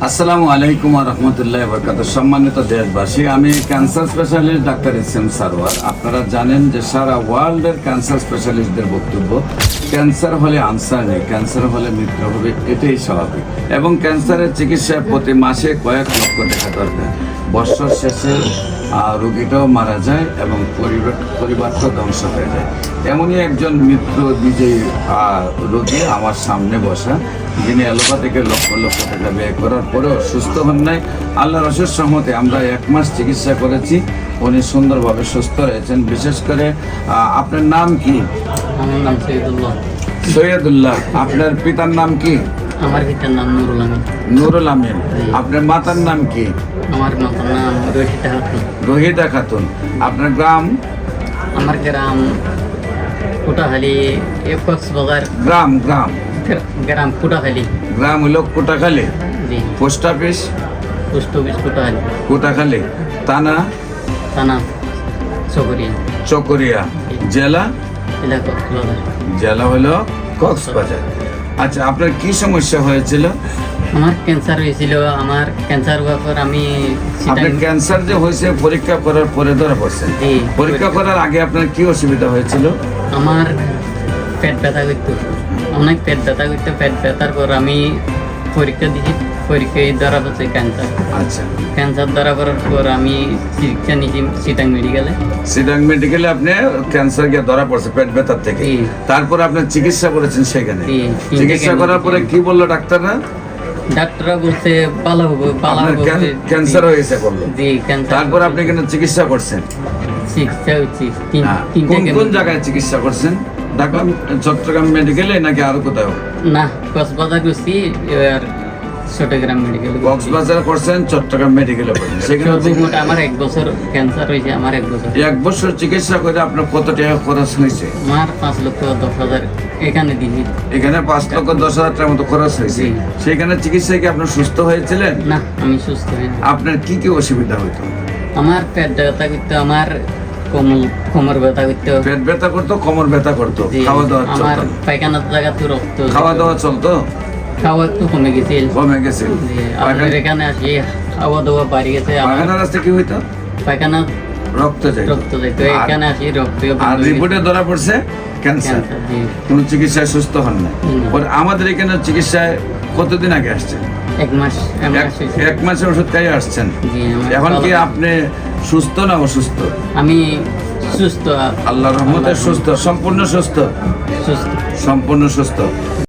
আসসালামু আলাইকুম ওয়া রাহমাতুল্লাহি ওয়া বারাকাতুহু। সম্মানিত দেশবাসী, আমি cancer specialist doctor SM. Sarwar. আপনারা জানেন যে সারা ওয়ার্ল্ডের ক্যান্সার স্পেশালিস্টদের বক্তব্য ক্যান্সার হলে আনসার নেই, ক্যান্সার হলে মৃত্যু হবে, এটাই স্বাভাবিক। এবং ক্যান্সারের চিকিৎসায় প্রতি মাসে কয়েক লক্ষ টাকা দরকার। বছর শেষে রোগীটাও মারা যায় এবং পরিবারটাও ধ্বংস হয়ে যায়। এমনই একজন মৃত্যু নিজেই রোগী আমার সামনে বসা, যিনি অ্যালোপ্যাথিকে লক্ষ লক্ষ টাকা ব্যয় করার পরেও সুস্থ হন নাই। আল্লাহর অশেষ রহমতে আমরা 1 মাস চিকিৎসা করেছি, উনি সুন্দরভাবে সুস্থ রয়েছেন। বিশেষ করে আপনার নাম কি? আমার নাম সৈয়দুল্লাহ। সৈয়দুল্লাহ। আপনার পিতার নাম কি? আমার পিতার নাম নুরুল আমিন। নুরুল আমিন। আপনার মাতার নাম কি? আমার মাতার নাম রহিতা খাতুন। রহিতা খাতুন। আপনার গ্রাম? আমার গ্রাম কুটাখালী, কক্সবাজার। গ্রাম গ্রাম গ্রাম কুটাখালী। গ্রাম হলো কোটাখালী। জি। Post office? Post office Kutakhali. Kotakhali. থানা? থানা চকরিয়া। চকরিয়া। জেলা? জেলা কক্সবাজার। জেলা হলো কক্সবাজার। আচ্ছা, আপনার কি সমস্যা হয়েছিল? আমার ক্যান্সার হয়েছিল। আমার ক্যান্সার হওয়ার পর আমি আপনার ক্যান্সার যে হয়েছে পরীক্ষা করার পরে ধরা পড়ছে? জি। পরীক্ষা করার আগে আপনার কি অসুবিধা হয়েছিল? আমার পেট ব্যথা করতো, অনেক পেট ব্যথা করতো। পেট ব্যথার পর আমি পরীক্ষা দিয়েছি, পরীক্ষায় ধরা পড়ছে ক্যান্সার। আচ্ছা। ক্যান্সার ধরা পড়ার পর আমি চিকিৎসা নিয়েছি চিটাং মেডিকেলে। সিডাং মেডিকেলে আপনি ক্যান্সার গিয়ে ধরা পড়ছে পেট ব্যথার থেকে। জি। তারপর আপনি চিকিৎসা করেছেন সেখানে? জি। চিকিৎসা করার পরে কি বললো ডাক্তাররা? ডাক্তাররা বলছে ভালো হবে, ভালো আপনার হবে। ক্যান্সার হয়েছে বললো। জি, ক্যান্সার। তারপর আপনি কেন চিকিৎসা করছেন? চিকিৎসা হচ্ছে কোন জায়গায় চিকিৎসা করছেন? ঢাকা, চট্টগ্রাম মেডিকেলে নাকি আরো কোথাও? না, কক্সবাজার করছি, আর চট্টগ্রাম মেডিকেল। কক্সবাজার করছেন, চট্টগ্রাম মেডিকেলে করছেন। সেখানে সর্বমোট আমার 1 বছর ক্যান্সার হয়েছে। আমার 1 বছর। 1 বছর চিকিৎসা করে আপনার কত টাকা খরচ হয়েছে? আমার 5,10,000 এখানে দিয়েছি। এখানে 5,10,000 টাকার মতো খরচ হয়েছে। জি। সেখানে চিকিৎসায় কি আপনি সুস্থ হয়েছিলেন? না, আমি সুস্থ হইনি। আপনার কি কি অসুবিধা হতো? আমার পেট ব্যথা করতো, আমার কোমর ব্যথা করতো। পেট ব্যথা করতো, কোমর ব্যথা করতো। জি, খাওয়া দাওয়া আমার চলতো? পায়খানার জায়গাতে রক্ত। খাওয়া দাওয়া চলতো? খাওয়া একটু কমে গেছে। কমে গেছে। জি, আমাদের এখানে আসি খাওয়া দাওয়া বাড়ি গেছে। আমার পায়খানা রাস্তায় কি হইতো? পায়খানা রক্ত যাইতো। রক্ত যাইতো। এখানে আসি রক্ত আর রিপোর্টে ধরা পড়ছে ক্যান্সার। জি। কোনো চিকিৎসায় সুস্থ হন না। হুম। পরে আমাদের এখানে চিকিৎসায় কতদিন আগে আসছেন? 1 মাস। এক মাসের ওষুধ খাইয়ে আসছেন। জি, আমার এখন কি ভালো। আপনি সুস্থ না অসুস্থ? আমি সুস্থ। আল্লাহর রহমতে সুস্থ, সম্পূর্ণ সুস্থ। সুস্থ। সম্পূর্ণ সুস্থ।